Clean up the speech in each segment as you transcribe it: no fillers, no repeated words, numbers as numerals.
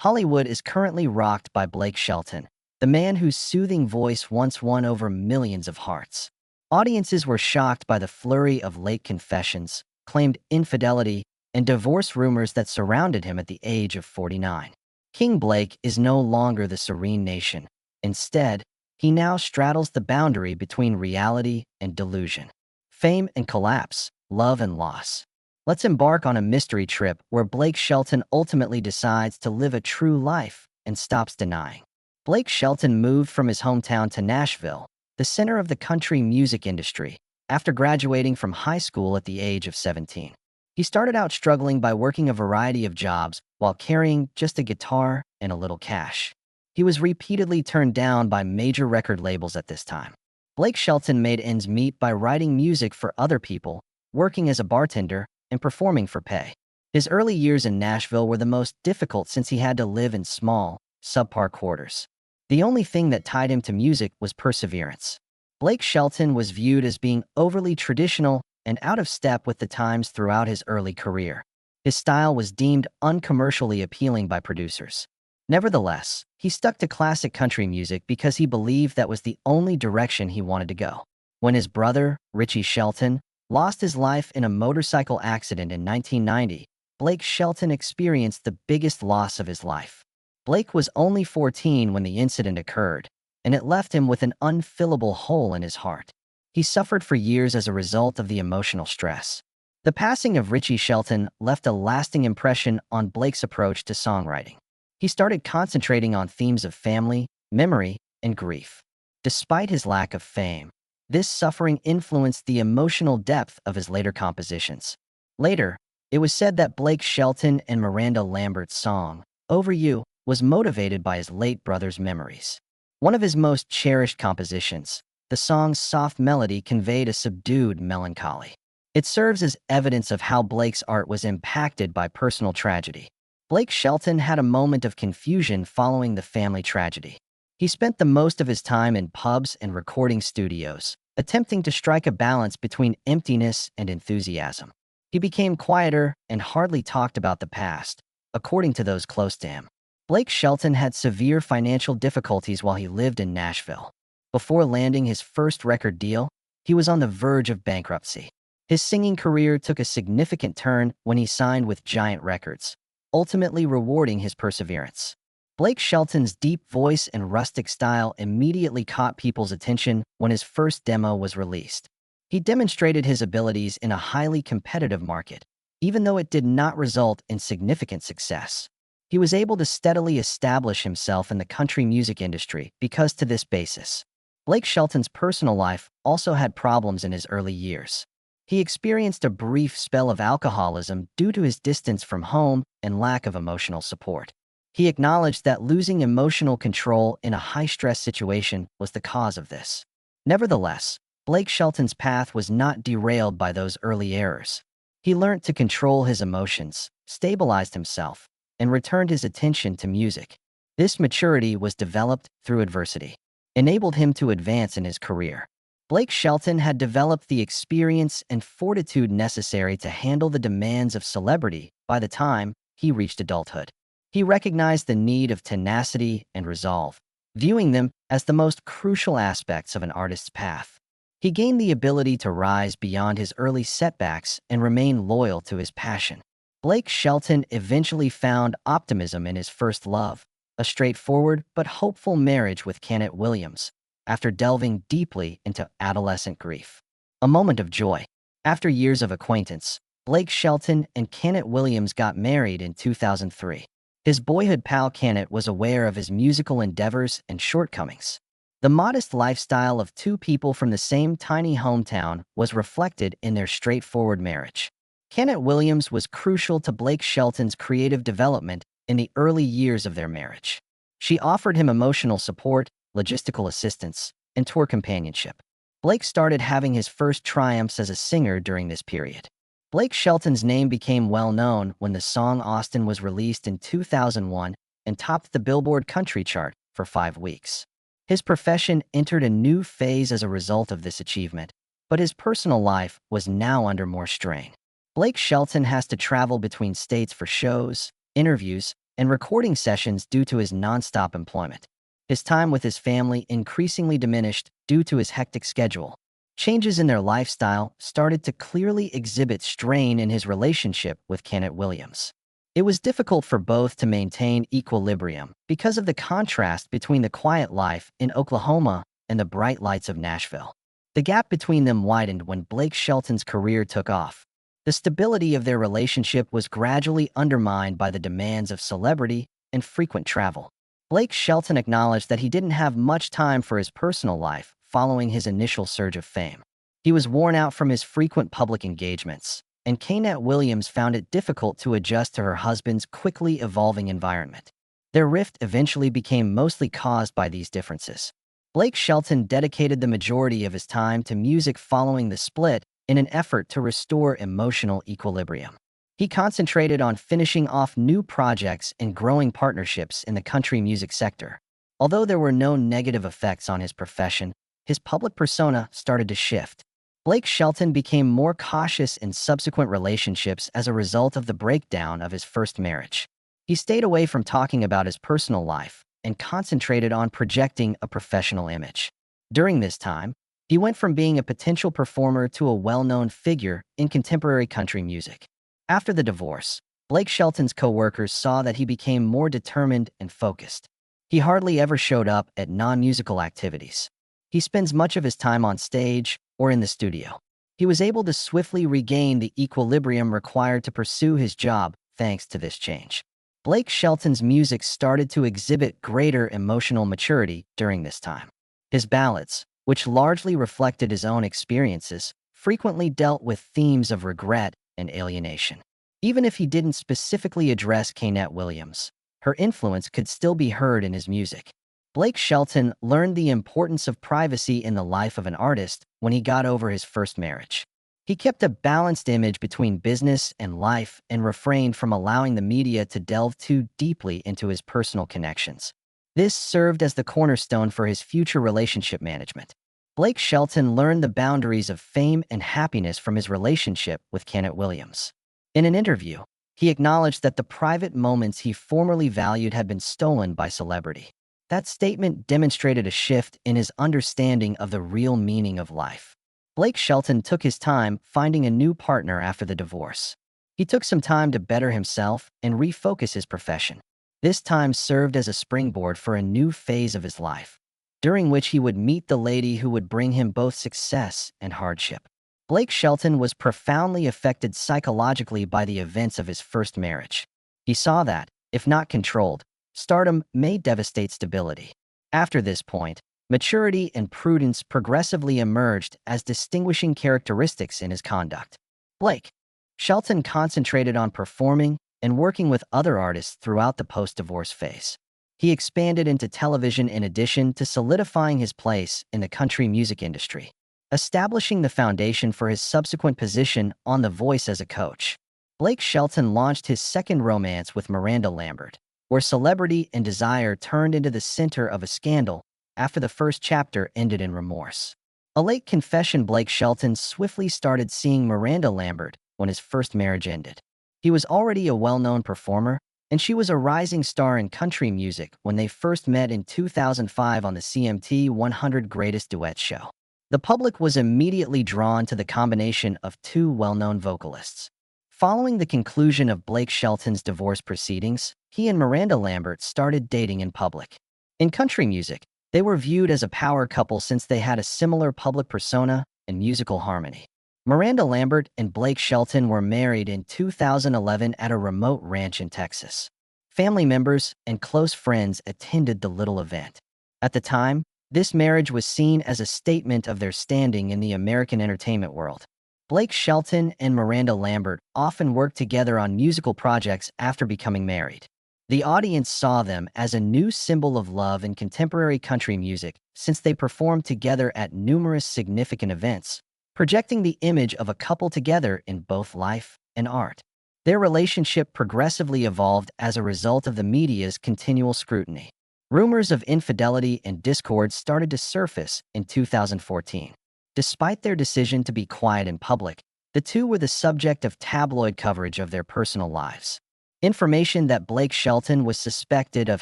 Hollywood is currently rocked by Blake Shelton, the man whose soothing voice once won over millions of hearts. Audiences were shocked by the flurry of late confessions, claimed infidelity, and divorce rumors that surrounded him at the age of 49. King Blake is no longer the serene nation. Instead, he now straddles the boundary between reality and delusion. Fame and collapse, love and loss. Let's embark on a mystery trip where Blake Shelton ultimately decides to live a true life and stops denying. Blake Shelton moved from his hometown to Nashville, the center of the country music industry, after graduating from high school at the age of 17. He started out struggling by working a variety of jobs while carrying just a guitar and a little cash. He was repeatedly turned down by major record labels at this time. Blake Shelton made ends meet by writing music for other people, working as a bartender, and performing for pay. His early years in Nashville were the most difficult since he had to live in small, subpar quarters. The only thing that tied him to music was perseverance. Blake Shelton was viewed as being overly traditional and out of step with the times throughout his early career. His style was deemed uncommercially appealing by producers. Nevertheless, he stuck to classic country music because he believed that was the only direction he wanted to go. When his brother, Richie Shelton, lost his life in a motorcycle accident in 1990, Blake Shelton experienced the biggest loss of his life. Blake was only 14 when the incident occurred, and it left him with an unfillable hole in his heart. He suffered for years as a result of the emotional stress. The passing of Richie Shelton left a lasting impression on Blake's approach to songwriting. He started concentrating on themes of family, memory, and grief. Despite his lack of fame, this suffering influenced the emotional depth of his later compositions. Later, it was said that Blake Shelton and Miranda Lambert's song, Over You, was motivated by his late brother's memories. One of his most cherished compositions, the song's soft melody conveyed a subdued melancholy. It serves as evidence of how Blake's art was impacted by personal tragedy. Blake Shelton had a moment of confusion following the family tragedy. He spent the most of his time in pubs and recording studios, attempting to strike a balance between emptiness and enthusiasm. He became quieter and hardly talked about the past, according to those close to him. Blake Shelton had severe financial difficulties while he lived in Nashville. Before landing his first record deal, he was on the verge of bankruptcy. His singing career took a significant turn when he signed with Giant Records, ultimately rewarding his perseverance. Blake Shelton's deep voice and rustic style immediately caught people's attention when his first demo was released. He demonstrated his abilities in a highly competitive market, even though it did not result in significant success. He was able to steadily establish himself in the country music industry because to this basis. Blake Shelton's personal life also had problems in his early years. He experienced a brief spell of alcoholism due to his distance from home and lack of emotional support. He acknowledged that losing emotional control in a high-stress situation was the cause of this. Nevertheless, Blake Shelton's path was not derailed by those early errors. He learned to control his emotions, stabilized himself, and returned his attention to music. This maturity was developed through adversity, enabled him to advance in his career. Blake Shelton had developed the experience and fortitude necessary to handle the demands of celebrity by the time he reached adulthood. He recognized the need of tenacity and resolve, viewing them as the most crucial aspects of an artist's path. He gained the ability to rise beyond his early setbacks and remain loyal to his passion. Blake Shelton eventually found optimism in his first love, a straightforward but hopeful marriage with Kenneth Williams, after delving deeply into adolescent grief. A moment of joy. After years of acquaintance, Blake Shelton and Kenneth Williams got married in 2003. His boyhood pal Kenneth was aware of his musical endeavors and shortcomings. The modest lifestyle of two people from the same tiny hometown was reflected in their straightforward marriage. Kenneth Williams was crucial to Blake Shelton's creative development in the early years of their marriage. She offered him emotional support, logistical assistance, and tour companionship. Blake started having his first triumphs as a singer during this period. Blake Shelton's name became well known when the song Austin was released in 2001 and topped the Billboard Country chart for 5 weeks. His profession entered a new phase as a result of this achievement, but his personal life was now under more strain. Blake Shelton has to travel between states for shows, interviews, and recording sessions due to his nonstop employment. His time with his family increasingly diminished due to his hectic schedule. Changes in their lifestyle started to clearly exhibit strain in his relationship with Kenneth Williams. It was difficult for both to maintain equilibrium because of the contrast between the quiet life in Oklahoma and the bright lights of Nashville. The gap between them widened when Blake Shelton's career took off. The stability of their relationship was gradually undermined by the demands of celebrity and frequent travel. Blake Shelton acknowledged that he didn't have much time for his personal life following his initial surge of fame. He was worn out from his frequent public engagements, and Kenneth Williams found it difficult to adjust to her husband's quickly evolving environment. Their rift eventually became mostly caused by these differences. Blake Shelton dedicated the majority of his time to music following the split in an effort to restore emotional equilibrium. He concentrated on finishing off new projects and growing partnerships in the country music sector. Although there were no negative effects on his profession, his public persona started to shift. Blake Shelton became more cautious in subsequent relationships as a result of the breakdown of his first marriage. He stayed away from talking about his personal life and concentrated on projecting a professional image. During this time, he went from being a potential performer to a well-known figure in contemporary country music. After the divorce, Blake Shelton's co-workers saw that he became more determined and focused. He hardly ever showed up at non-musical activities. He spends much of his time on stage or in the studio. He was able to swiftly regain the equilibrium required to pursue his job thanks to this change. Blake Shelton's music started to exhibit greater emotional maturity during this time. His ballads, which largely reflected his own experiences, frequently dealt with themes of regret and alienation. Even if he didn't specifically address Kenneth Williams, her influence could still be heard in his music. Blake Shelton learned the importance of privacy in the life of an artist when he got over his first marriage. He kept a balanced image between business and life and refrained from allowing the media to delve too deeply into his personal connections. This served as the cornerstone for his future relationship management. Blake Shelton learned the boundaries of fame and happiness from his relationship with Kenneth Williams. In an interview, he acknowledged that the private moments he formerly valued had been stolen by celebrity. That statement demonstrated a shift in his understanding of the real meaning of life. Blake Shelton took his time finding a new partner after the divorce. He took some time to better himself and refocus his profession. This time served as a springboard for a new phase of his life, during which he would meet the lady who would bring him both success and hardship. Blake Shelton was profoundly affected psychologically by the events of his first marriage. He saw that, if not controlled, stardom may devastate stability. After this point, maturity and prudence progressively emerged as distinguishing characteristics in his conduct. Blake Shelton concentrated on performing and working with other artists throughout the post-divorce phase. He expanded into television in addition to solidifying his place in the country music industry, establishing the foundation for his subsequent position on The Voice as a coach. Blake Shelton launched his second romance with Miranda Lambert, where celebrity and desire turned into the center of a scandal after the first chapter ended in remorse. A late confession: Blake Shelton swiftly started seeing Miranda Lambert when his first marriage ended. He was already a well-known performer, and she was a rising star in country music when they first met in 2005 on the CMT 100 Greatest Duets show. The public was immediately drawn to the combination of two well-known vocalists. Following the conclusion of Blake Shelton's divorce proceedings, he and Miranda Lambert started dating in public. In country music, they were viewed as a power couple since they had a similar public persona and musical harmony. Miranda Lambert and Blake Shelton were married in 2011 at a remote ranch in Texas. Family members and close friends attended the little event. At the time, this marriage was seen as a statement of their standing in the American entertainment world. Blake Shelton and Miranda Lambert often worked together on musical projects after becoming married. The audience saw them as a new symbol of love in contemporary country music since they performed together at numerous significant events, projecting the image of a couple together in both life and art. Their relationship progressively evolved as a result of the media's continual scrutiny. Rumors of infidelity and discord started to surface in 2014. Despite their decision to be quiet in public, the two were the subject of tabloid coverage of their personal lives. Information that Blake Shelton was suspected of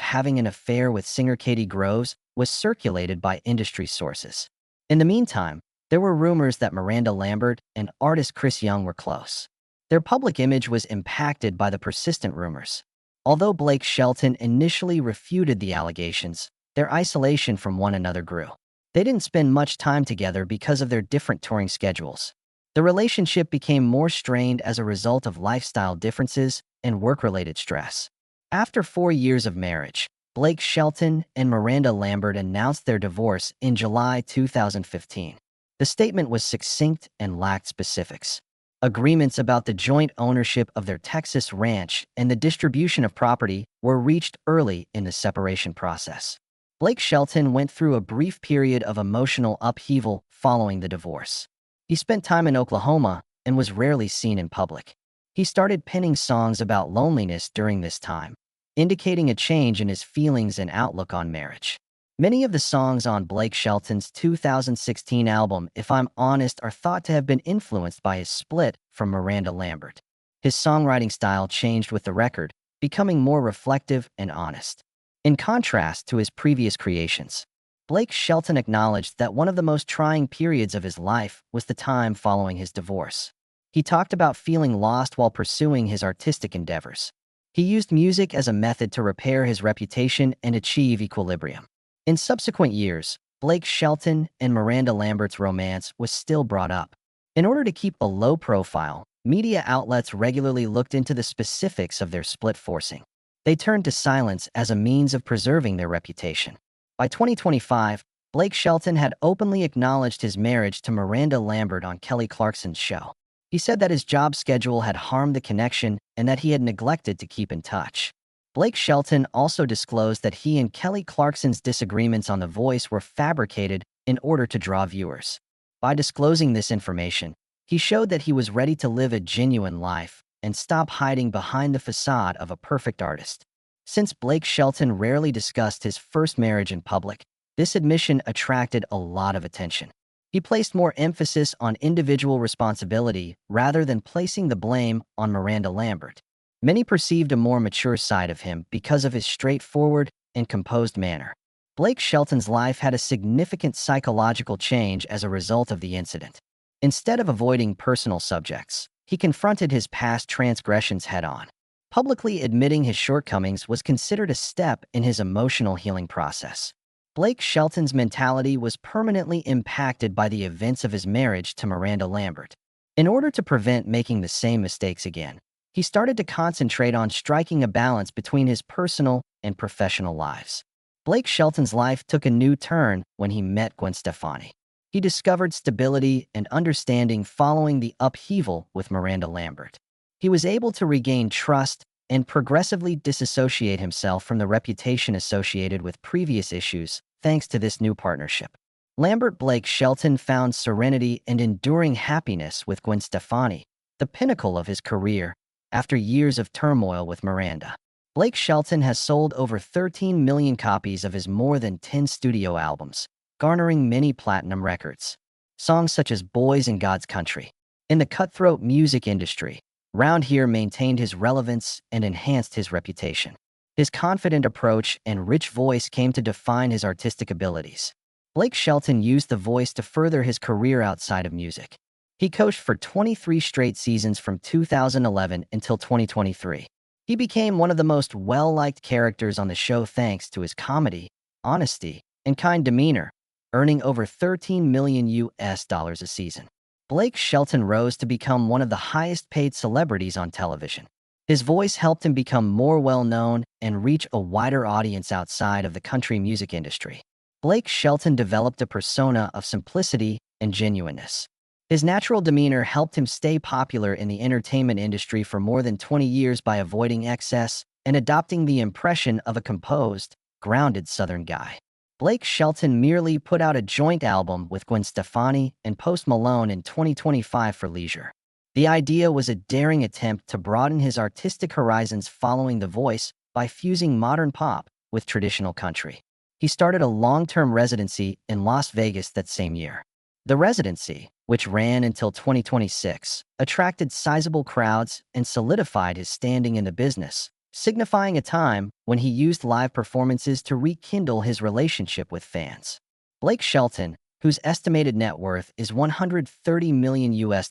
having an affair with singer Katie Groves was circulated by industry sources. In the meantime, there were rumors that Miranda Lambert and artist Chris Young were close. Their public image was impacted by the persistent rumors. Although Blake Shelton initially refuted the allegations, their isolation from one another grew. They didn't spend much time together because of their different touring schedules. The relationship became more strained as a result of lifestyle differences and work-related stress. After 4 years of marriage, Blake Shelton and Miranda Lambert announced their divorce in July 2015. The statement was succinct and lacked specifics. Agreements about the joint ownership of their Texas ranch and the distribution of property were reached early in the separation process. Blake Shelton went through a brief period of emotional upheaval following the divorce. He spent time in Oklahoma and was rarely seen in public. He started penning songs about loneliness during this time, indicating a change in his feelings and outlook on marriage. Many of the songs on Blake Shelton's 2016 album, If I'm Honest, are thought to have been influenced by his split from Miranda Lambert. His songwriting style changed with the record, becoming more reflective and honest. In contrast to his previous creations, Blake Shelton acknowledged that one of the most trying periods of his life was the time following his divorce. He talked about feeling lost while pursuing his artistic endeavors. He used music as a method to repair his reputation and achieve equilibrium. In subsequent years, Blake Shelton and Miranda Lambert's romance was still brought up. In order to keep a low profile, media outlets regularly looked into the specifics of their split forcing. They turned to silence as a means of preserving their reputation. By 2025, Blake Shelton had openly acknowledged his marriage to Miranda Lambert on Kelly Clarkson's show. He said that his job schedule had harmed the connection and that he had neglected to keep in touch. Blake Shelton also disclosed that he and Kelly Clarkson's disagreements on The Voice were fabricated in order to draw viewers. By disclosing this information, he showed that he was ready to live a genuine life and stop hiding behind the facade of a perfect artist. Since Blake Shelton rarely discussed his first marriage in public, this admission attracted a lot of attention. He placed more emphasis on individual responsibility rather than placing the blame on Miranda Lambert. Many perceived a more mature side of him because of his straightforward and composed manner. Blake Shelton's life had a significant psychological change as a result of the incident. Instead of avoiding personal subjects, he confronted his past transgressions head-on. Publicly admitting his shortcomings was considered a step in his emotional healing process. Blake Shelton's mentality was permanently impacted by the events of his marriage to Miranda Lambert. In order to prevent making the same mistakes again, he started to concentrate on striking a balance between his personal and professional lives. Blake Shelton's life took a new turn when he met Gwen Stefani. He discovered stability and understanding following the upheaval with Miranda Lambert. He was able to regain trust and progressively disassociate himself from the reputation associated with previous issues thanks to this new partnership. Blake Shelton found serenity and enduring happiness with Gwen Stefani, the pinnacle of his career, after years of turmoil with Miranda. Blake Shelton has sold over 13 million copies of his more than 10 studio albums, garnering many platinum records. Songs such as Boys in God's Country. In the cutthroat music industry, Round Here maintained his relevance and enhanced his reputation. His confident approach and rich voice came to define his artistic abilities. Blake Shelton used The Voice to further his career outside of music. He coached for 23 straight seasons from 2011 until 2023. He became one of the most well-liked characters on the show thanks to his comedy, honesty, and kind demeanor, earning over $13 million a season. Blake Shelton rose to become one of the highest-paid celebrities on television. His voice helped him become more well-known and reach a wider audience outside of the country music industry. Blake Shelton developed a persona of simplicity and genuineness. His natural demeanor helped him stay popular in the entertainment industry for more than 20 years by avoiding excess and adopting the impression of a composed, grounded Southern guy. Blake Shelton merely put out a joint album with Gwen Stefani and Post Malone in 2025 for Leisure. The idea was a daring attempt to broaden his artistic horizons following The Voice by fusing modern pop with traditional country. He started a long-term residency in Las Vegas that same year. The residency, which ran until 2026, attracted sizable crowds and solidified his standing in the business, signifying a time when he used live performances to rekindle his relationship with fans. Blake Shelton, whose estimated net worth is $130 million US,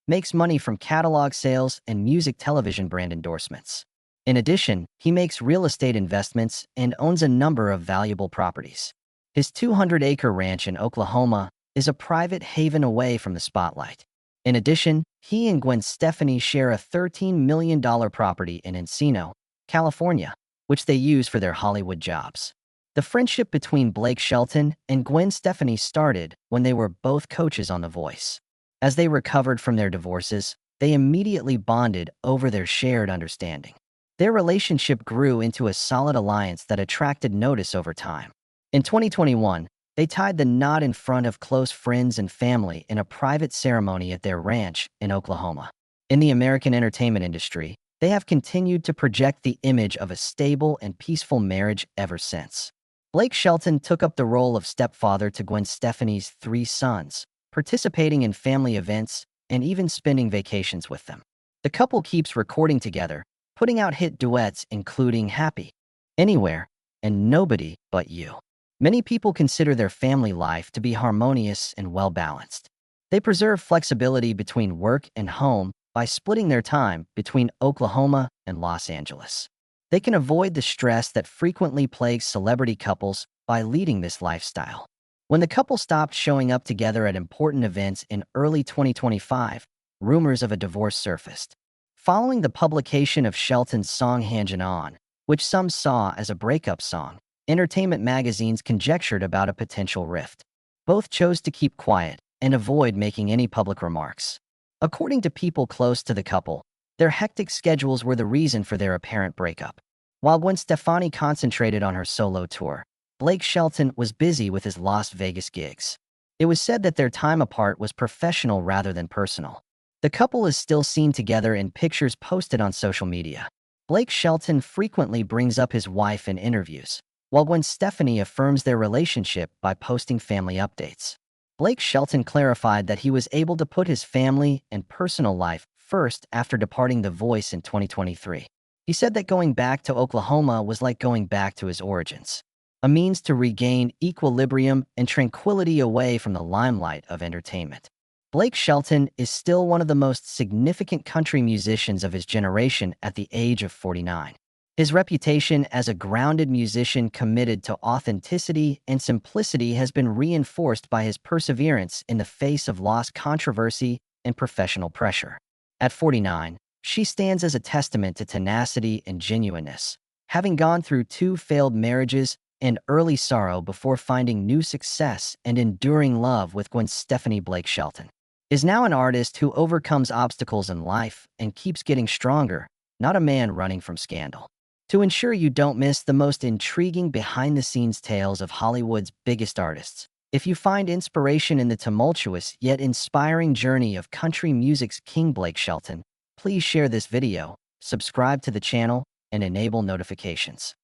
makes money from catalog sales and music television brand endorsements. In addition, he makes real estate investments and owns a number of valuable properties. His 200-acre ranch in Oklahoma is a private haven away from the spotlight. In addition, he and Gwen Stefani share a $13 million property in Encino, California, which they use for their Hollywood jobs. The friendship between Blake Shelton and Gwen Stefani started when they were both coaches on The Voice. As they recovered from their divorces, they immediately bonded over their shared understanding. Their relationship grew into a solid alliance that attracted notice over time. In 2021, they tied the knot in front of close friends and family in a private ceremony at their ranch in Oklahoma. In the American entertainment industry, they have continued to project the image of a stable and peaceful marriage ever since. Blake Shelton took up the role of stepfather to Gwen Stefani's 3 sons, participating in family events and even spending vacations with them. The couple keeps recording together, putting out hit duets including Happy, Anywhere, and Nobody But You. Many people consider their family life to be harmonious and well-balanced. They preserve flexibility between work and home by splitting their time between Oklahoma and Los Angeles. They can avoid the stress that frequently plagues celebrity couples by leading this lifestyle. When the couple stopped showing up together at important events in early 2025, rumors of a divorce surfaced. Following the publication of Shelton's song Hangin' On, which some saw as a breakup song, entertainment magazines conjectured about a potential rift. Both chose to keep quiet and avoid making any public remarks. According to people close to the couple, their hectic schedules were the reason for their apparent breakup. While Gwen Stefani concentrated on her solo tour, Blake Shelton was busy with his Las Vegas gigs. It was said that their time apart was professional rather than personal. The couple is still seen together in pictures posted on social media. Blake Shelton frequently brings up his wife in interviews, while Gwen Stefani affirms their relationship by posting family updates. Blake Shelton clarified that he was able to put his family and personal life first after departing The Voice in 2023. He said that going back to Oklahoma was like going back to his origins, a means to regain equilibrium and tranquility away from the limelight of entertainment. Blake Shelton is still one of the most significant country musicians of his generation at the age of 49. His reputation as a grounded musician committed to authenticity and simplicity has been reinforced by his perseverance in the face of loss, controversy, and professional pressure. At 49, she stands as a testament to tenacity and genuineness, having gone through 2 failed marriages and early sorrow before finding new success and enduring love with Gwen Stefani. Blake Shelton is now an artist who overcomes obstacles in life and keeps getting stronger, not a man running from scandal. To ensure you don't miss the most intriguing behind-the-scenes tales of Hollywood's biggest artists, if you find inspiration in the tumultuous yet inspiring journey of country music's king Blake Shelton, please share this video, subscribe to the channel, and enable notifications.